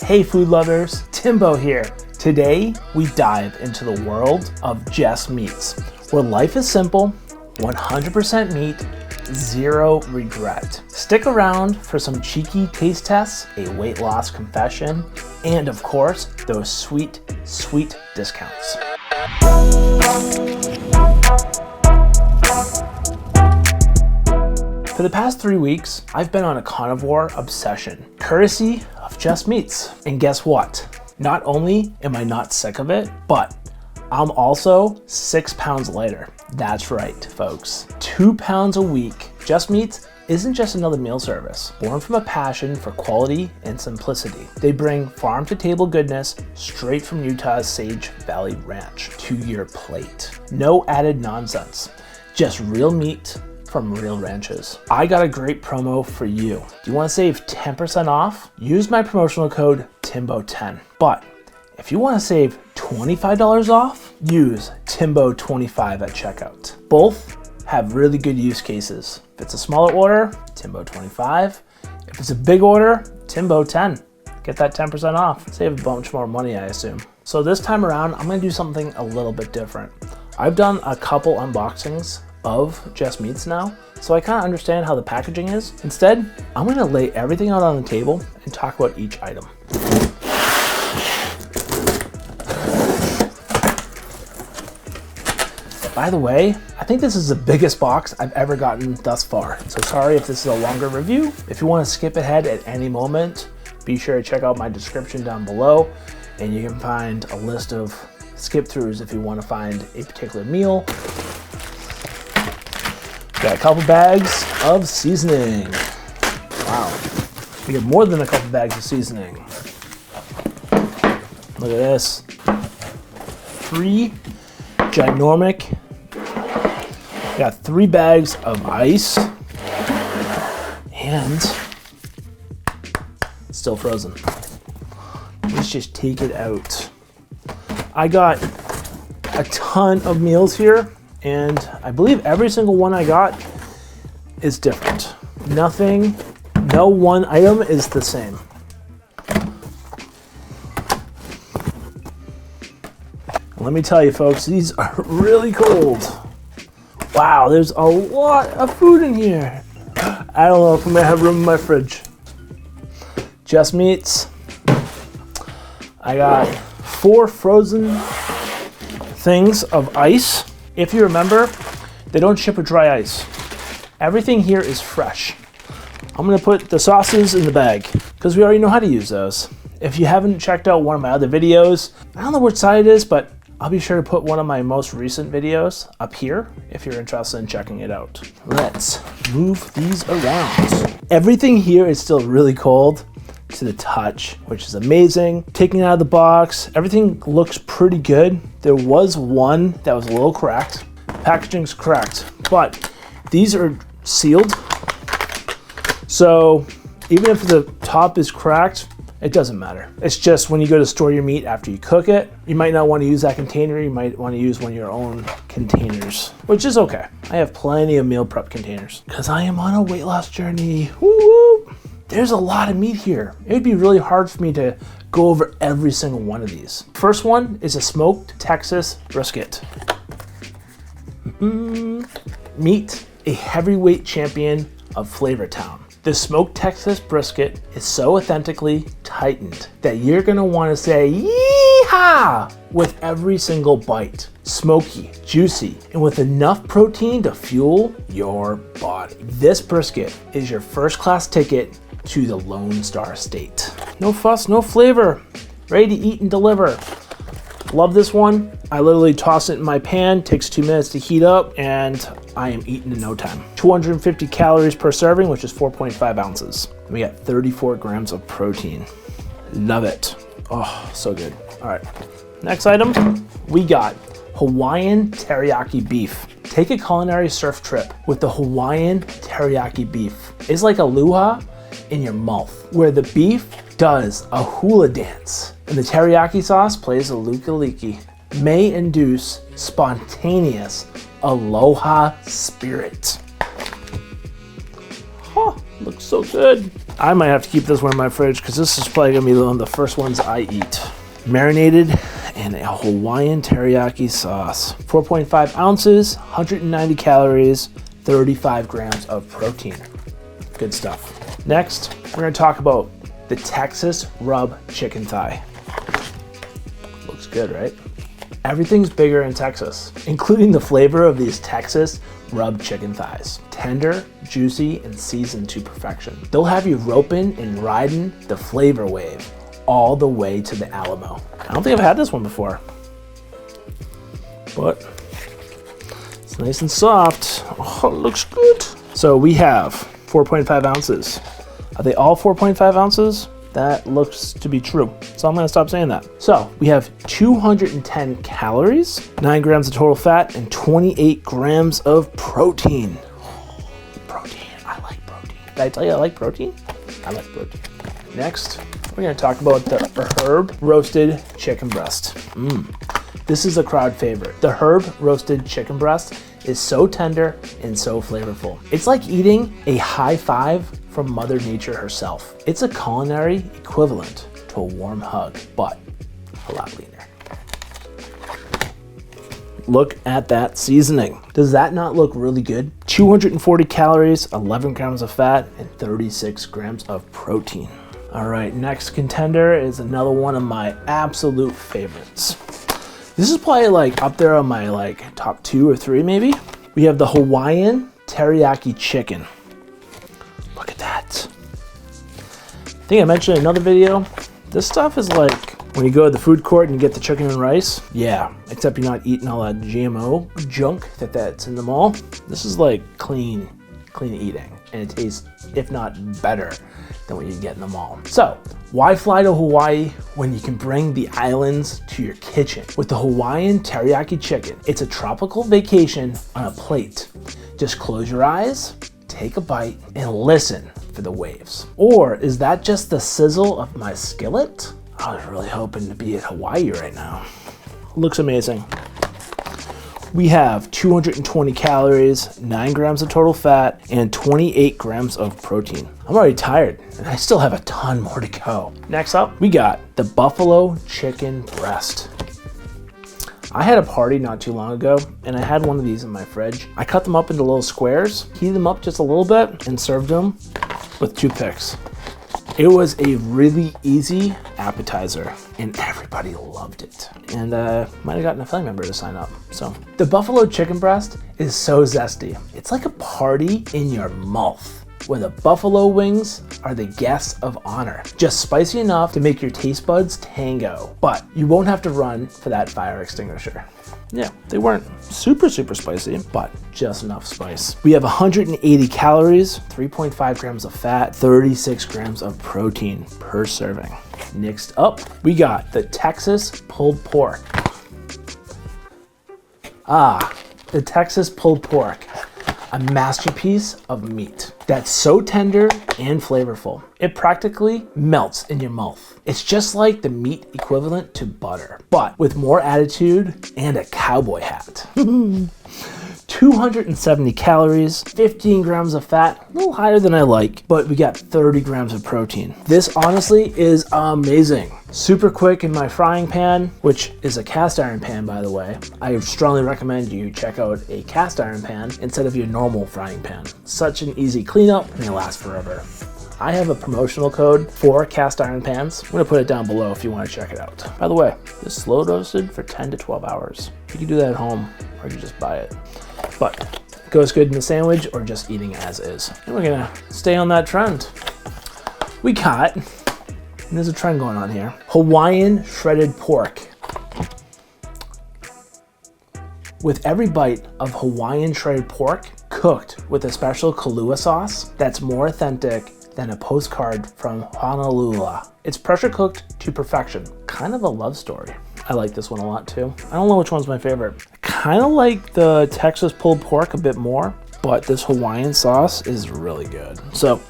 Hey food lovers, Timbo here. Today, we dive into the world of just meats, where life is simple, 100% meat, zero regret. Stick around for some cheeky taste tests, a weight loss confession, and of course, those sweet, sweet discounts. For the past 3 weeks, I've been on a carnivore obsession, courtesy of Just Meats. And guess what? Not only am I not sick of it, but I'm also 6 pounds lighter. That's right, folks. 2 pounds a week. Just Meats isn't just another meal service, born from a passion for quality and simplicity. They bring farm-to-table goodness straight from Utah's Sage Valley Ranch to your plate. No added nonsense, just real meat from real ranches. I got a great promo for you. Do you want to save 10% off? Use my promotional code TIMBO10. But if you want to save $25 off, use TIMBO25 at checkout. Both have really good use cases. If it's a smaller order, TIMBO25. If it's a big order, TIMBO10. Get that 10% off. Save a bunch more money, I assume. So this time around, I'm gonna do something a little bit different. I've done a couple unboxings of Just Meats now, so I kind of understand how the packaging is. Instead, I'm gonna lay everything out on the table and talk about each item. By the way, I think this is the biggest box I've ever gotten thus far, so sorry if this is a longer review. If you want to skip ahead at any moment, be sure to check out my description down below, and you can find a list of skip-throughs if you want to find a particular meal. Got a couple bags of seasoning. Wow, we got more than a couple bags of seasoning. Look at this. 3 ginormic. Got 3 bags of ice and it's still frozen. Let's just take it out. I got a ton of meals here, and I believe every single one I got is different. No one item is the same. Let me tell you folks, these are really cold. Wow, there's a lot of food in here. I don't know if I'm gonna have room in my fridge. Just Meats. I got 4 frozen things of ice. If you remember, they don't ship with dry ice. Everything here is fresh. I'm gonna put the sauces in the bag because we already know how to use those. If you haven't checked out one of my other videos, I don't know which side it is, but I'll be sure to put one of my most recent videos up here if you're interested in checking it out. Let's move these around. Everything here is still really cold to the touch, which is amazing. Taking it out of the box, everything looks pretty good. There was one that was a little cracked. Packaging's cracked, but these are sealed. So even if the top is cracked, it doesn't matter. It's just when you go to store your meat after you cook it, you might not want to use that container. You might want to use one of your own containers, which is okay. I have plenty of meal prep containers because I am on a weight loss journey. Woo-woo. There's a lot of meat here. It would be really hard for me to go over every single one of these. First one is a smoked Texas brisket. Meat, a heavyweight champion of Flavortown. The smoked Texas brisket is so authentically tightened that you're gonna wanna say yeehaw with every single bite. Smoky, juicy, and with enough protein to fuel your body. This brisket is your first class ticket to the Lone Star State. No fuss, no flavor. Ready to eat and deliver. Love this one. I literally toss it in my pan, takes 2 minutes to heat up, and I am eating in no time. 250 calories per serving, which is 4.5 ounces. And we got 34 grams of protein. Love it. Oh, so good. All right, next item, we got Hawaiian teriyaki beef. Take a culinary surf trip with the Hawaiian teriyaki beef. It's like a luau in your mouth, where the beef does a hula dance and the teriyaki sauce plays a luka-liki. May induce spontaneous aloha spirit. Oh, looks so good. I might have to keep this one in my fridge because this is probably gonna be one of the first ones I eat. Marinated in a Hawaiian teriyaki sauce. 4.5 ounces, 190 calories, 35 grams of protein. Good stuff. Next, we're gonna talk about the Texas rub chicken thigh. Looks good, right? Everything's bigger in Texas, including the flavor of these Texas rub chicken thighs. Tender, juicy, and seasoned to perfection. They'll have you roping and riding the flavor wave all the way to the Alamo. I don't think I've had this one before, but it's nice and soft. Oh, it looks good. So we have 4.5 ounces. Are they all 4.5 ounces? That looks to be true. So I'm gonna stop saying that. So we have 210 calories, 9 grams of total fat, and 28 grams of protein. Protein, I like protein. Did I tell you I like protein? I like protein. Next, we're gonna talk about the herb roasted chicken breast. This is a crowd favorite. The herb roasted chicken breast is so tender and so flavorful. It's like eating a high five from Mother Nature herself. It's a culinary equivalent to a warm hug, but a lot leaner. Look at that seasoning. Does that not look really good? 240 calories, 11 grams of fat, and 36 grams of protein. All right, next contender is another one of my absolute favorites. This is probably like up there on my like top 2 or 3 maybe. We have the Hawaiian teriyaki chicken. Look at that. I think I mentioned in another video, this stuff is like when you go to the food court and you get the chicken and rice. Yeah, except you're not eating all that GMO junk that's in the mall. This is like clean eating, and it tastes, if not better, than what you get in the mall. So, why fly to Hawaii when you can bring the islands to your kitchen? With the Hawaiian teriyaki chicken, it's a tropical vacation on a plate. Just close your eyes, take a bite, and listen for the waves. Or is that just the sizzle of my skillet? I was really hoping to be at Hawaii right now. Looks amazing. We have 220 calories, 9 grams of total fat, and 28 grams of protein. I'm already tired, and I still have a ton more to go. Next up, we got the buffalo chicken breast. I had a party not too long ago, and I had one of these in my fridge. I cut them up into little squares, heated them up just a little bit, and served them with toothpicks. It was a really easy appetizer, and everybody loved it. And might have gotten a family member to sign up. So the buffalo chicken breast is so zesty. It's like a party in your mouth, where the buffalo wings are the guests of honor. Just spicy enough to make your taste buds tango, but you won't have to run for that fire extinguisher. Yeah, they weren't super spicy, but just enough spice. We have 180 calories, 3.5 grams of fat, 36 grams of protein per serving. Next up, we got the Texas pulled pork. The Texas pulled pork. A masterpiece of meat that's so tender and flavorful. It practically melts in your mouth. It's just like the meat equivalent to butter, but with more attitude and a cowboy hat. 270 calories, 15 grams of fat, a little higher than I like, but we got 30 grams of protein. This honestly is amazing. Super quick in my frying pan, which is a cast iron pan, by the way. I strongly recommend you check out a cast iron pan instead of your normal frying pan. Such an easy cleanup, and they last forever. I have a promotional code for cast iron pans. I'm gonna put it down below if you wanna check it out. By the way, this is slow roasted for 10 to 12 hours. You can do that at home, or you can just buy it. But it goes good in the sandwich or just eating as is. And we're gonna stay on that trend. We got, and there's a trend going on here, Hawaiian shredded pork. With every bite of Hawaiian shredded pork cooked with a special Kahlua sauce that's more authentic than a postcard from Honolulu. It's pressure cooked to perfection. Kind of a love story. I like this one a lot too. I don't know which one's my favorite. I kind of like the Texas pulled pork a bit more, but this Hawaiian sauce is really good. So,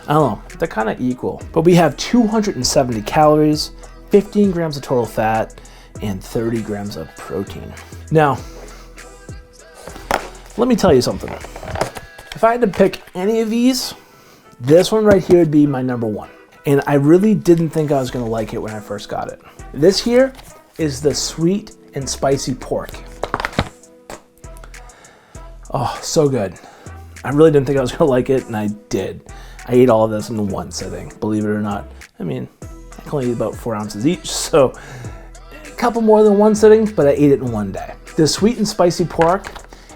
I don't know, they're kind of equal. But we have 270 calories, 15 grams of total fat, and 30 grams of protein. Now, let me tell you something. If I had to pick any of these, This one right here would be my number one. And I really didn't think I was gonna like it when I first got it. This here is the sweet and spicy pork. Oh, so good. I really didn't think I was gonna like it, and I did. I ate all of this in one sitting, believe it or not. I mean, I can only eat about 4 ounces each, so a couple more than one sitting, but I ate it in one day. The sweet and spicy pork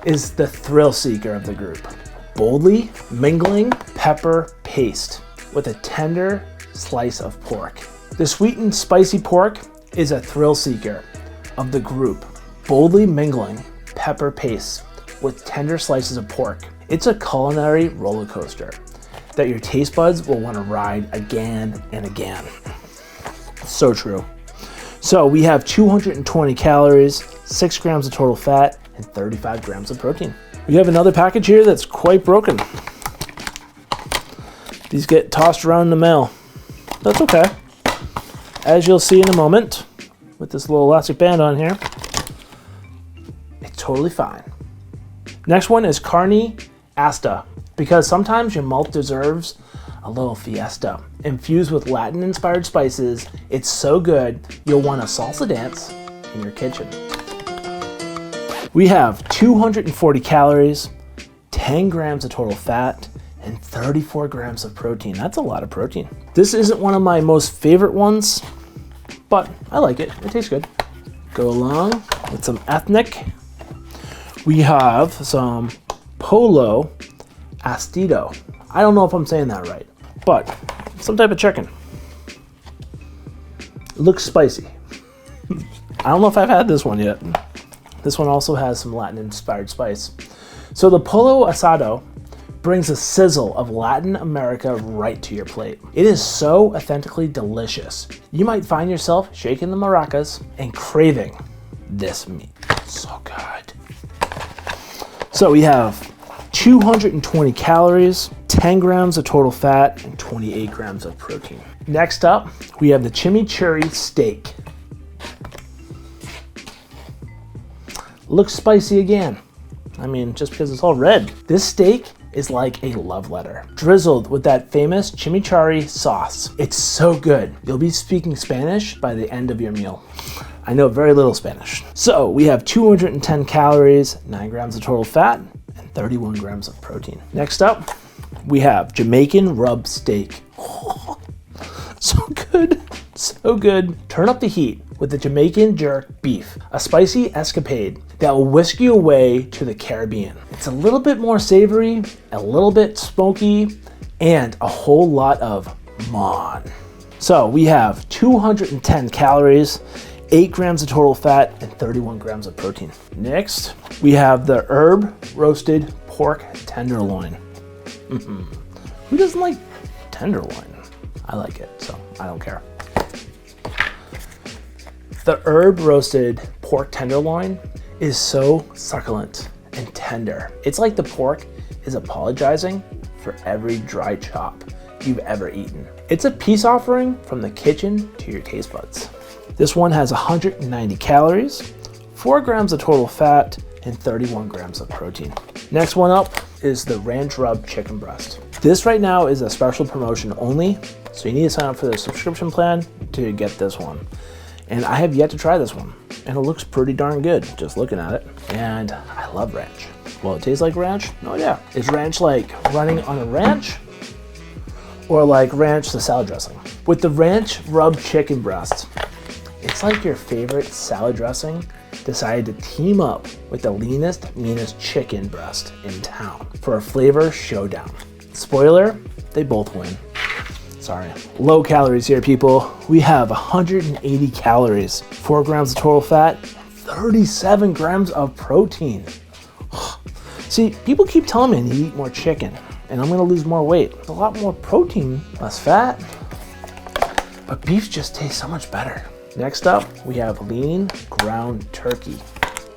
is the thrill seeker of the group. Boldly mingling pepper paste with a tender slice of pork. The sweet and spicy pork is a thrill seeker of the group. Boldly mingling pepper paste with tender slices of pork. It's a culinary roller coaster that your taste buds will want to ride again and again. So true. So we have 220 calories, 6 grams of total fat, and 35 grams of protein. We have another package here that's quite broken. These get tossed around in the mail. That's okay. As you'll see in a moment, with this little elastic band on here, it's totally fine. Next one is carnivore, because sometimes your mouth deserves a little fiesta. Infused with Latin-inspired spices, it's so good you'll want a salsa dance in your kitchen. We have 240 calories, 10 grams of total fat, and 34 grams of protein. That's a lot of protein. This isn't one of my most favorite ones, but I like it. It tastes good. Go along with some ethnic. We have some polo astido. I don't know if I'm saying that right, but some type of chicken. It looks spicy. I don't know if I've had this one yet. This one also has some Latin-inspired spice. So the polo asado brings a sizzle of Latin America right to your plate. It is so authentically delicious. You might find yourself shaking the maracas and craving this meat. So good. So we have 220 calories, 10 grams of total fat, and 28 grams of protein. Next up, we have the chimichurri steak. Looks spicy again. I mean, just because it's all red. This steak is like a love letter, drizzled with that famous chimichurri sauce. It's so good. You'll be speaking Spanish by the end of your meal. I know very little Spanish. So we have 210 calories, 9 grams of total fat, and 31 grams of protein. Next up, we have Jamaican rub steak. Oh, so good, so good. Turn up the heat with the Jamaican jerk beef, a spicy escapade that will whisk you away to the Caribbean. It's a little bit more savory, a little bit smoky, and a whole lot of mon. So we have 210 calories, 8 grams of total fat, and 31 grams of protein. Next, we have the herb roasted pork tenderloin. Who doesn't like tenderloin? I like it, so I don't care. The herb roasted pork tenderloin is so succulent and tender. It's like the pork is apologizing for every dry chop you've ever eaten. It's a peace offering from the kitchen to your taste buds. This one has 190 calories, 4 grams of total fat, and 31 grams of protein. Next one up is the ranch rub chicken breast. This right now is a special promotion only, so you need to sign up for the subscription plan to get this one. And I have yet to try this one, and it looks pretty darn good just looking at it. And I love ranch. Well, it tastes like ranch? Oh yeah. Is ranch like running on a ranch? Or like ranch the salad dressing? With the ranch rub chicken breast, it's like your favorite salad dressing decided to team up with the leanest, meanest chicken breast in town for a flavor showdown. Spoiler, they both win. Sorry. Low calories here, people. We have 180 calories, 4 grams of total fat, 37 grams of protein. See, people keep telling me I need to eat more chicken, and I'm gonna lose more weight. A lot more protein, less fat, but beef just tastes so much better. Next up, we have lean ground turkey.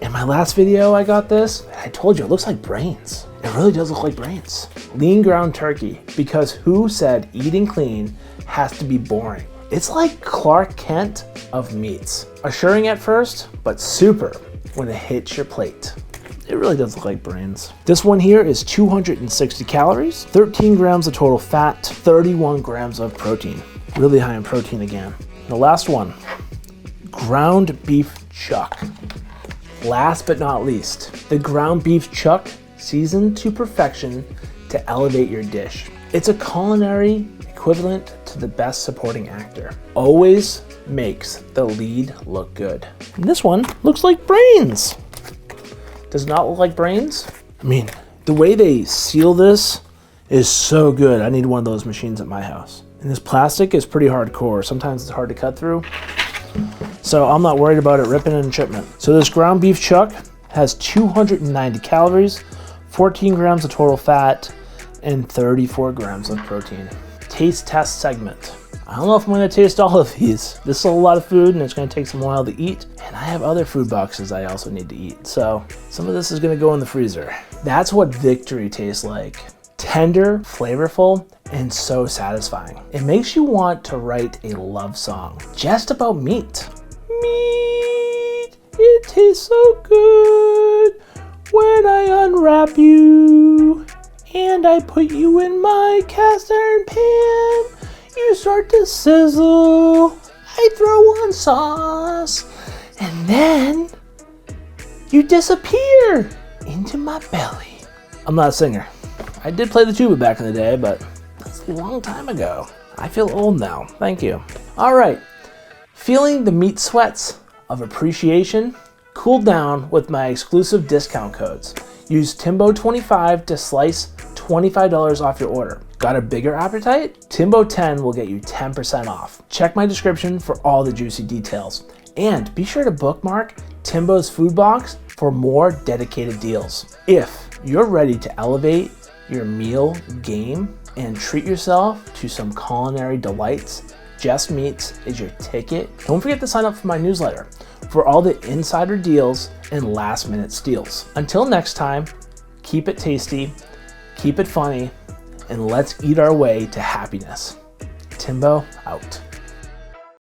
In my last video, I got this. I told you, it looks like brains. It really does look like brains. Lean ground turkey, because who said eating clean has to be boring? It's like Clark Kent of meats. Assuring at first, but super when it hits your plate. It really does look like brains. This one here is 260 calories, 13 grams of total fat, 31 grams of protein. Really high in protein again. The last one, ground beef chuck. Last but not least, the ground beef chuck seasoned to perfection to elevate your dish. It's a culinary equivalent to the best supporting actor. Always makes the lead look good. And this one looks like brains. Does not look like brains? I mean, the way they seal this is so good. I need one of those machines at my house. And this plastic is pretty hardcore. Sometimes it's hard to cut through. So I'm not worried about it ripping in shipment. So this ground beef chuck has 290 calories, 14 grams of total fat, and 34 grams of protein. Taste test segment. I don't know if I'm gonna taste all of these. This is a lot of food and it's gonna take some while to eat. And I have other food boxes I also need to eat. So some of this is gonna go in the freezer. That's what victory tastes like. Tender, flavorful, and so satisfying. It makes you want to write a love song just about meat. Meat, it tastes so good when I unwrap you and I put you in my cast iron pan. You start to sizzle, I throw on sauce, and then you disappear into my belly. I'm not a singer. I did play the tuba back in the day, but that's a long time ago. I feel old now, thank you. All right, feeling the meat sweats of appreciation? Cool down with my exclusive discount codes. Use Timbo25 to slice $25 off your order. Got a bigger appetite? Timbo10 will get you 10% off. Check my description for all the juicy details. And be sure to bookmark Timbo's food box for more dedicated deals. If you're ready to elevate your meal game and treat yourself to some culinary delights, Just Meats is your ticket. Don't forget to sign up for my newsletter for all the insider deals and last minute steals. Until next time, keep it tasty, keep it funny, and let's eat our way to happiness. Timbo out.